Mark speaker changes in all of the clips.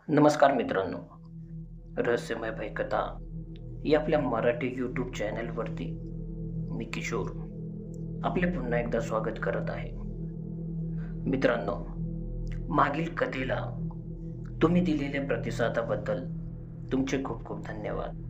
Speaker 1: नमस्कार मित्रांनो, रहस्यमय भयकथा या आपल्या मराठी यूट्यूब चॅनलवरती मी किशोर आपले पुन्हा एकदा स्वागत करत आहे. मित्रांनो, मागील कथेला तुम्ही दिलेल्या प्रतिसादाबद्दल तुमचे खूप खूप धन्यवाद.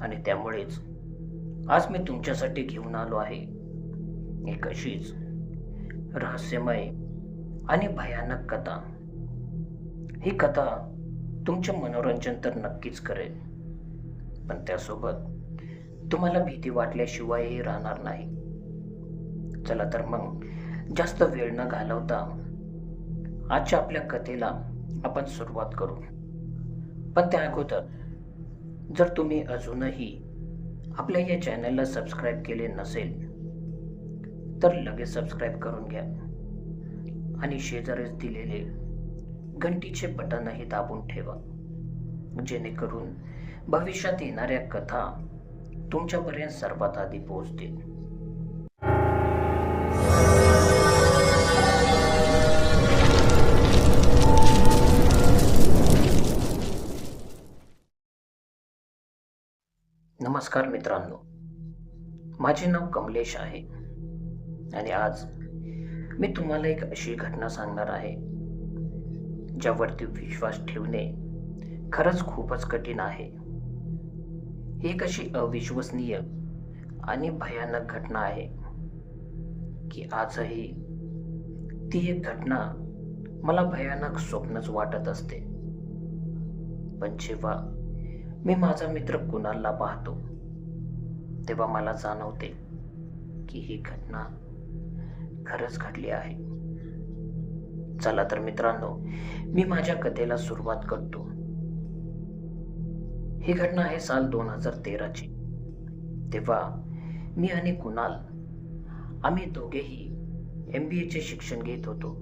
Speaker 1: आणि त्यामुळेच आज मी तुमच्यासाठी घेऊन आलो आहे एक अशीच रहस्यमय आणि भयानक कथा. ही कथा तुमचे मनोरंजन तर नक्कीच करेल, पण त्यासोबत तुम्हाला भीती वाटल्याशिवायही राहणार नाही. चला तर मग जास्त वेळ न घालवता आजच्या आपल्या कथेला आपण सुरुवात करू. पण त्या अगोदर जर तुम्ही अजूनही आपल्या या चॅनलला सबस्क्राईब केले नसेल तर लगेच सबस्क्राईब करून घ्या आणि शेजारीच दिलेले घंटीचे बटनही दाबून ठेवा, जेणेकरून भविष्यात येणाऱ्या कथा तुमच्यापर्यंत सर्वात आधी पोहोचतील. नमस्कार मित्रांनो, माझे नाव कमलेश आहे आणि आज मी तुम्हाला एक अशी घटना सांगणार आहे ज्यावरती विश्वास ठेवणे खरंच खूपच कठीण आहे. ही एक अशी अविश्वसनीय आणि भयानक घटना आहे की आजही ती एक घटना मला भयानक स्वप्नच वाटत असते. पण जेव्हा मी माझा मित्र कुणालला पाहतो तेव्हा मला जाणवते की ही घटना खरंच घडली आहे. चला तर मित्रांनो, मी माझ्या कथेला सुरुवात करतो. ही घटना आहे साल 2013ची. तेव्हा मी आणि कुणाल आम्ही दोघेही MBA चे शिक्षण घेत होतो.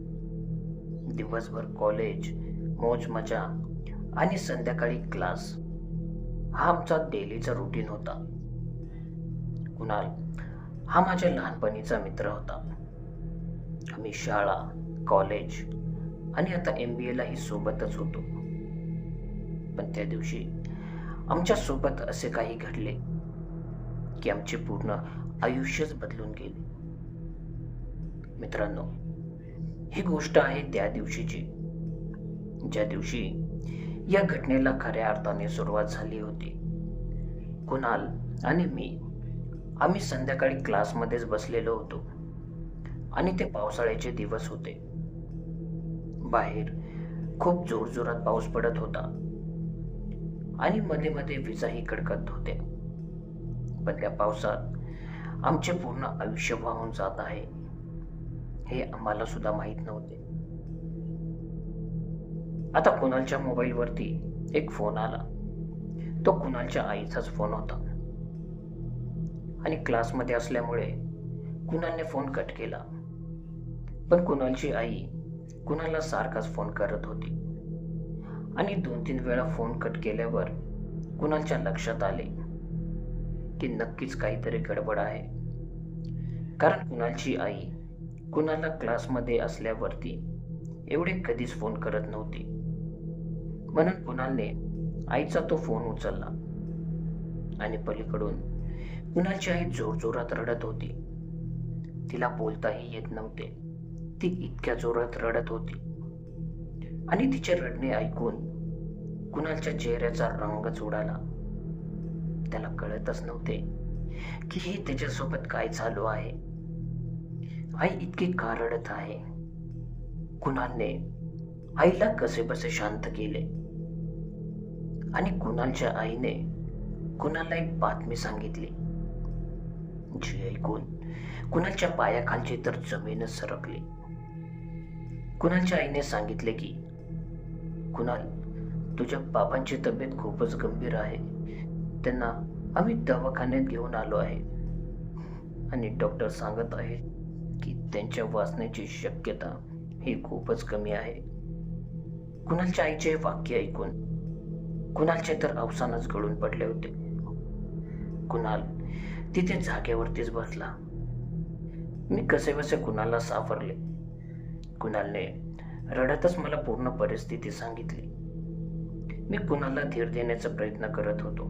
Speaker 1: दिवसभर कॉलेज, मौज मजा आणि संध्याकाळी क्लास हा आमचा डेलीचा रुटीन होता. कुणाल हा माझ्या लहानपणीचा मित्र होता. आम्ही शाळा, कॉलेज आणि आता MBA लाही सोबतच होतो. पण त्या दिवशी आमच्या सोबत असे काही घडले की आमचे पूर्ण आयुष्यच बदलून गेले. मित्रांनो, ही गोष्ट आहे त्या दिवशीची, ज्या दिवशी या घटनेला खऱ्या अर्थाने सुरुवात झाली होती. कुणाल आणि मी आम्ही संध्याकाळी क्लासमध्येच बसलेलो होतो आणि ते पावसाळ्याचे दिवस होते. बाहेर खूप जोरजोरात पाऊस पडत होता आणि मध्ये मध्ये विजाही कडकत होत्या. पण त्या पावसात आमचे पूर्ण आयुष्य वाहून जात आहे हे आम्हाला सुद्धा माहीत नव्हते. आता कुणालच्या मोबाईलवरती एक फोन आला. तो कुणालच्या आईचाच फोन होता आणि क्लासमध्ये असल्यामुळे कुणालने फोन कट केला. पण कुणालची आई कुणालला सारखाच फोन करत होती आणि 2-3 वेळा फोन कट केल्यावर कुणालच्या लक्षात आले की नक्कीच काहीतरी गडबड आहे. कारण कुणालची आई कुणालला क्लासमध्ये असल्यावरती एवढे कधीच फोन करत नव्हती. म्हणून कुणालने आईचा तो फोन उचलला आणि पलीकडून कुणालची आई जोरजोरात रडत होती. तिला बोलताही येत नव्हते. ती इतक्या जोरात रडत होती आणि तिचे रडणे ऐकून कुणालच्या चेहऱ्याचा रंगच उडाला. त्याला कळतच नव्हते की हे त्याच्यासोबत काय चालू आहे. आई इतकी का रडत आहे. कुणालने आईला कसेबसे शांत केले आणि कुणालच्या आईने कुणालला एक बातमी सांगितली जी ऐकून कुणालच्या पायाखालची तर जमीनच सरकली. कुणालच्या आईने सांगितले की कुणाल, तुझ्या बाबांची तब्येत खूपच गंभीर आहे. त्यांना आम्ही दवाखान्यात घेऊन आलो आहे आणि डॉक्टर सांगत आहे की त्यांच्या वाचण्याची शक्यता ही खूपच कमी आहे. कुणालच्या आईचे वाक्य ऐकून कुणालचे तर अवसानच गळून पडले होते. कुणाल तिथे जागेवरतीच बसला. मी कसेबसे कुणालला सावरले. कुणालने रडतच मला पूर्ण परिस्थिती सांगितली. मी कुणाला धीर देण्याचा प्रयत्न करत होतो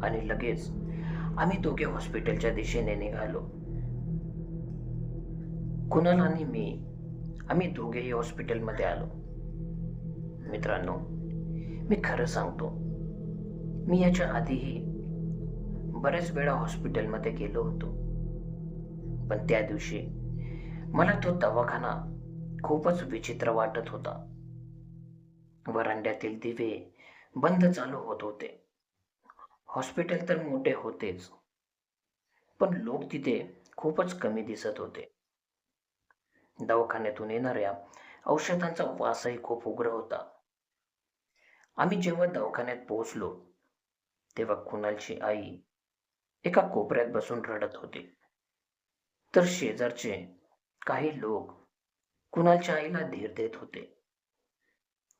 Speaker 1: आणि लगेच आम्ही दोघे हॉस्पिटलच्या दिशेने निघालो. कुणाल आणि आम्ही दोघेही हॉस्पिटलमध्ये आलो. मित्रांनो, मी खरं सांगतो, मी याच्या आधीही बऱ्याच वेळा हॉस्पिटलमध्ये गेलो होतो, पण त्या दिवशी मला तो दवाखाना खूपच विचित्र वाटत होता. वरांड्यातील दिवे बंद चालू होत होते. हॉस्पिटल तर मोठे होतेच, पण लोक तिथे खूपच कमी दिसत होते. दवाखान्यातून येणाऱ्या औषधांचा वासही खूप उग्र होता. आम्ही जेव्हा दवाखान्यात पोहोचलो तेव्हा कुणालची आई एका कोपऱ्यात बसून रडत होती. तर शेजारचे काही लोक कुणालच्या आईला धीर देत होते.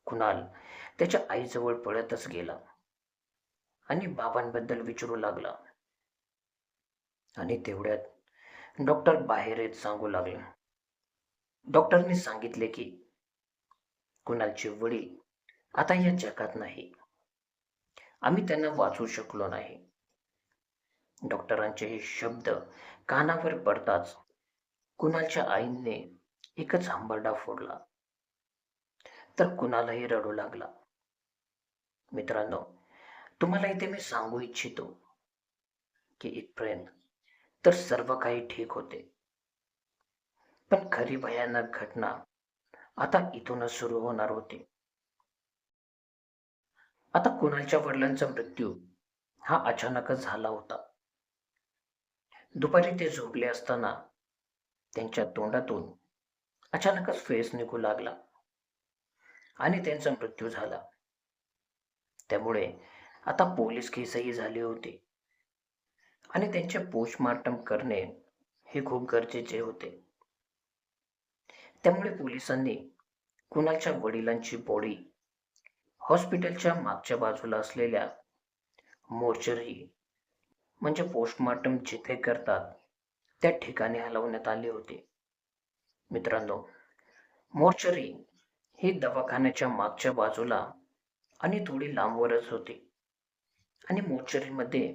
Speaker 1: कुणाल त्याच्या आईजवळ पळतच गेला आणि बाबांबद्दल विचारू लागला. आणि तेवढ्यात डॉक्टर बाहेर येत सांगू लागले. डॉक्टरने सांगितले की कुणालचे वडील आता या जगात नाही. आम्ही त्यांना वाचवू शकलो नाही. डॉक्टरांचे हे शब्द कानावर पडताच कुणालच्या आईने एकच हंबरडा फोडला. तर कुणालही रडू लागला. मित्रांनो, तुम्हाला इथे मी सांगू इच्छितो की इथपर्यंत तर सर्व काही ठीक होते, पण खरी भयानक घटना आता इथूनच सुरू होणार होती. आता कुणालच्या वडिलांचा मृत्यू हा अचानकच झाला होता. दुपारी ते झोपले असताना त्यांच्या तोंडातून अचानकच फेस निघू लागला आणि त्यांचा मृत्यू झाला. त्यामुळे आता पोलीस केसही झाली होती आणि त्यांचे पोस्टमार्टम करणे हे खूप गरजेचे होते. त्यामुळे पोलिसांनी कुणालच्या वडिलांची बॉडी हॉस्पिटलच्या मागच्या बाजूला असलेल्या मोर्चरी म्हणजे पोस्टमार्टम जिथे करतात त्या ठिकाणी हलवण्यात आले होते. मित्रांनो, मोर्चरी ही दवाखान्याच्या मागच्या बाजूला आणि थोडी लांबवरच होती आणि मोर्चरीमध्ये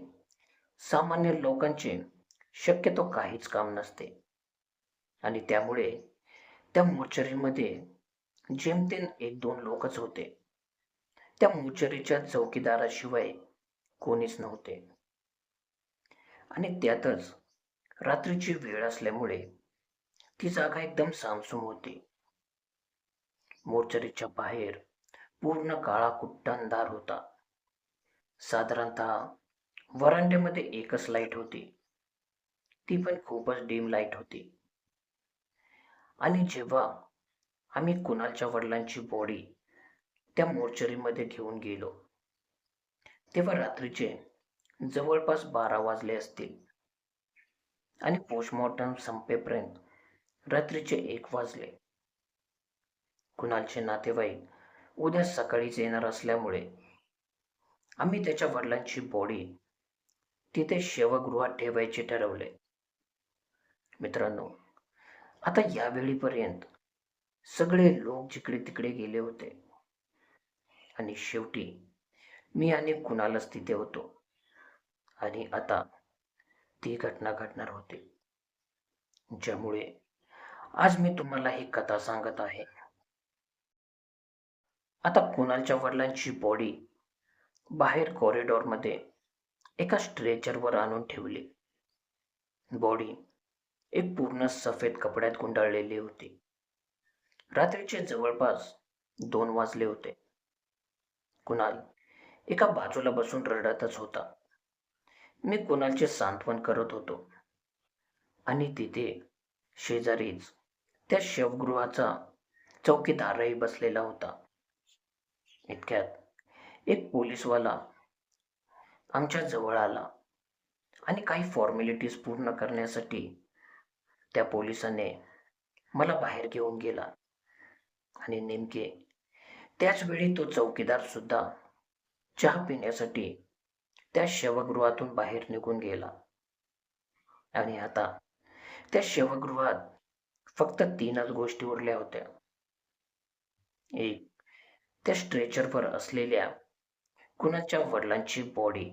Speaker 1: सामान्य लोकांचे शक्यतो काहीच काम नसते आणि त्यामुळे त्या मोर्चरीमध्ये जेमतेम 1-2 लोकच होते. त्या मोर्चरीच्या चौकीदाराशिवाय कोणीच नव्हते आणि त्यातच रात्रीची वेळ असल्यामुळे ती जागा एकदम सामसूम होती. मोर्चरीच्या बाहेर पूर्ण काळा कुट्ट अंधार होता. साधारणतः वरांड्यामध्ये एकच लाईट होती, ती पण खूपच डिम लाईट होती. आणि जेव्हा आम्ही कुणालच्या वडिलांची बॉडी त्या मोर्चरीमध्ये घेऊन गेलो तेव्हा रात्रीचे जवळपास 12 वाजले असतील आणि पोस्टमॉर्टम संपेपर्यंत रात्रीचे 1 वाजले. कुणालचे नातेवाईक उद्या सकाळीच येणार असल्यामुळे आम्ही त्याच्या वडिलांची बॉडी तिथे शवगृहात ठेवायचे ठरवले. मित्रांनो, आता यावेळीपर्यंत सगळे लोक जिकडे तिकडे गेले होते आणि शेवटी मी आणि कुणालच तिथे होतो आणि आता ती घटना घडणार होती, ज्यामुळे आज मी तुम्हाला ही कथा सांगत आहे. आता कुणालच्या वडिलांची बॉडी बाहेर कॉरिडॉरमध्ये एका स्ट्रेचरवर आणून ठेवली. बॉडी एक पूर्ण सफेद कपड्यात गुंडाळलेली होती. रात्रीचे जवळपास 2 वाजले होते. कुणाल एका बाजूला बसून रडतच होता. मी कुणालचे सांत्वन करत होतो आणि तिथे शेजारीच त्या शवगृहाचा चौकीदारही बसलेला होता. इतक्यात एक पोलीसवाला आमच्या जवळ आला आणि काही फॉर्मॅलिटीज पूर्ण करण्यासाठी त्या पोलिसाने मला बाहेर घेऊन गेला आणि नेमके त्याच वेळी तो चौकीदार सुद्धा चहा पिण्यासाठी त्या शवगृहातून बाहेर निघून गेला. आणि आता त्या शवगृहात फक्त 3च गोष्टी उरल्या होत्या. एक, त्या स्ट्रेचरवर असलेल्या कुणालच्या वडिलांची बॉडी.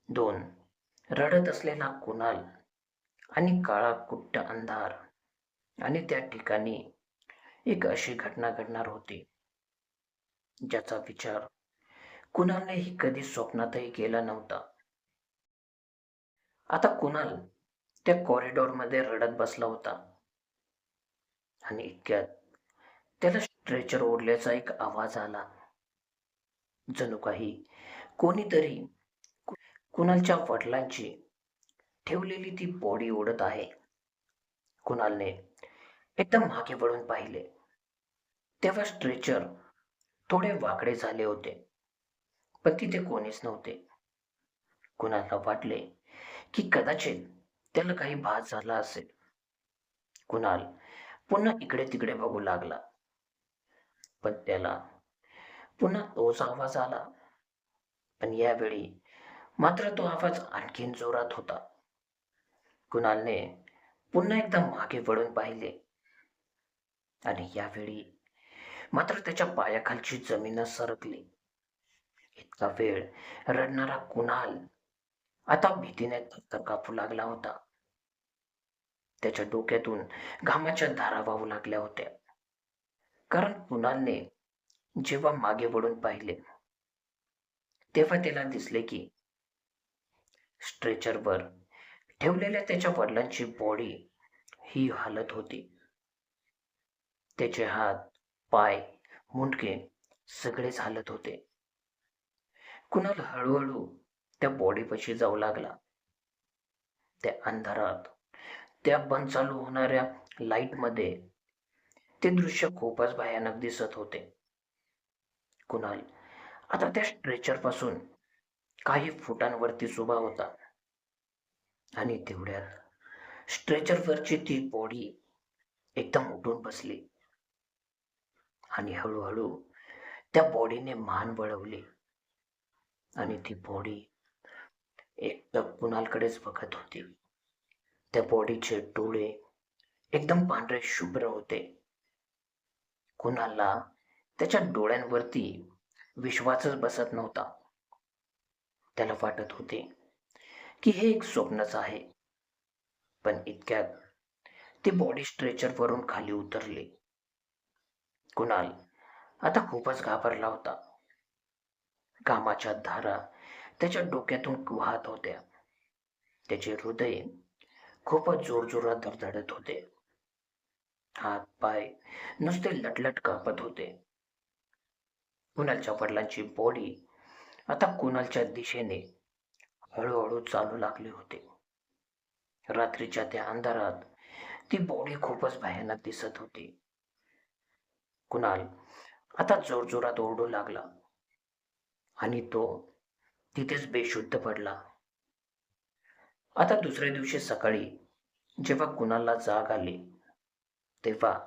Speaker 1: दोन, रडत असलेला कुणाल आणि काळा कुट्ट अंधार. आणि त्या ठिकाणी एक अशी घटना घडणार होती ज्याचा विचार कुणालनेही कधी स्वप्नातही केला नव्हता. आता कुणाल त्या कॉरिडॉरमध्ये रडत बसला होता आणि इतक्यात त्याला स्ट्रेचर ओढल्याचा एक आवाज आला. जणू काही कोणीतरी कुणालच्या वडिलांची ठेवलेली ती बॉडी ओढत आहे. कुणालने एकदम मागे वळून पाहिले तेव्हा स्ट्रेचर थोडे वाकडे झाले होते, पण तिथे कोणीच नव्हते. कुणालला वाटले की कदाचित त्याला काही भास झाला असेल. कुणाल पुन्हा इकडे तिकडे बघू लागला, पण त्याला पुन्हा तोच आवाज आला. पण यावेळी मात्र तो आवाज आणखीन जोरात होता. कुणालने पुन्हा एकदा मागे वळून पाहिले आणि यावेळी मात्र त्याच्या पायाखालची जमीनच सरकली. इतका वेळ रडणारा कुणाल आता भीतीने थरथर कापू लागला होता. त्याच्या डोक्यातून घामाच्या धारा वाहू लागल्या होत्या, कारण कुणालने जेव्हा मागे वळून पाहिले तेव्हा त्याला दिसले की स्ट्रेचरवर ठेवलेल्या त्याच्या वडिलांची बॉडी ही हालत होती. त्याचे हात, पाय, मुंडके सगळेच हालत होते. कुणाल हळूहळू त्या बॉडीपाशी जाऊ लागला. त्या अंधारात, त्या बंद चालू होणाऱ्या लाईटमध्ये ते दृश्य खूपच भयानक दिसत होते. कुणाल आता त्या स्ट्रेचर पासून काही फुटांवरतीच उभा होता आणि तेवढ्यात स्ट्रेचरवरची ती बॉडी एकदम उठून बसली आणि हळूहळू त्या बॉडीने मान वळवली आणि ती बॉडी एकदम कुणालकडेच बघत होती. त्या बॉडीचे डोळे एकदम पांढरे शुभ्र होते. कुणालला त्याच्या डोळ्यांवरती विश्वासच बसत नव्हता. त्याला वाटत होते की हे एक स्वप्नच आहे. पण इतक्यात ती बॉडी स्ट्रेचरवरून खाली उतरली. कुणाल आता खूपच घाबरला होता. घामाच्या धारा त्याच्या डोक्यातून वाहत होत्या. त्याचे हृदय खूपच जोरजोरात धडधडत होते. हात पाय नुसते लटलट कापत होते. कुणालच्या वडिलांची बॉडी आता कुणालच्या दिशेने हळूहळू चालू लागली होती. रात्रीच्या त्या अंधारात ती बॉडी खूपच भयानक दिसत होती. कुणाल आता जोरजोरात ओरडू लागला आणि तो तिथेच बेशुद्ध पडला. आता दुसऱ्या दिवशी सकाळी जेव्हा कुणालला जाग आली तेव्हा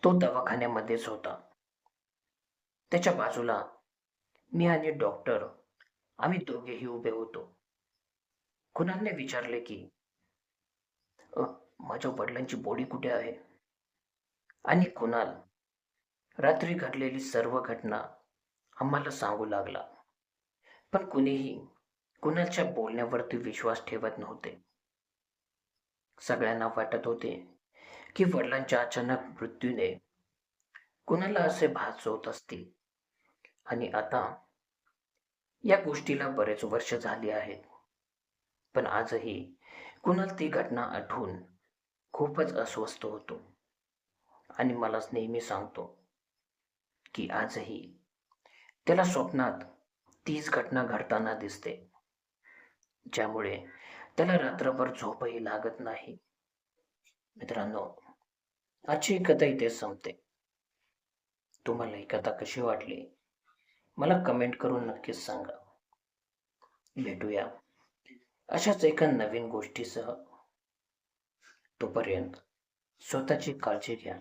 Speaker 1: तो दवाखान्यामध्येच होता. त्याच्या बाजूला मी आणि डॉक्टर आम्ही दोघेही उभे होतो. कुणालने विचारले की माझ्या वडिलांची बॉडी कुठे आहे? आणि कुणाल रात्री घडलेली सर्व घटना आम्हाला सांगू लागला. पण कुणीही कुणालच्या बोलण्यावरती विश्वास ठेवत नव्हते. सगळ्यांना वाटत होते की वडिलांच्या अचानक मृत्यूने कुणाला असे भास होत असतील. आणि आता या गोष्टीला बरेच वर्ष झाली आहेत, पण आजही कुणाल ती घटना आठवून खूपच अस्वस्थ होतो आणि मलाच नेहमी सांगतो की आजही त्याला स्वप्नात तीच घटना घडताना दिसते, ज्यामुळे त्याला रात्रभर झोपही लागत नाही. मित्रांनो, आजची कथा इथे संपते. तुम्हाला ही कथा कशी वाटली मला कमेंट करून नक्कीच सांगा. भेटूया अशाच एका नवीन गोष्टीसह. तोपर्यंत स्वतःची काळजी घ्या.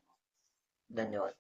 Speaker 1: धन्यवाद.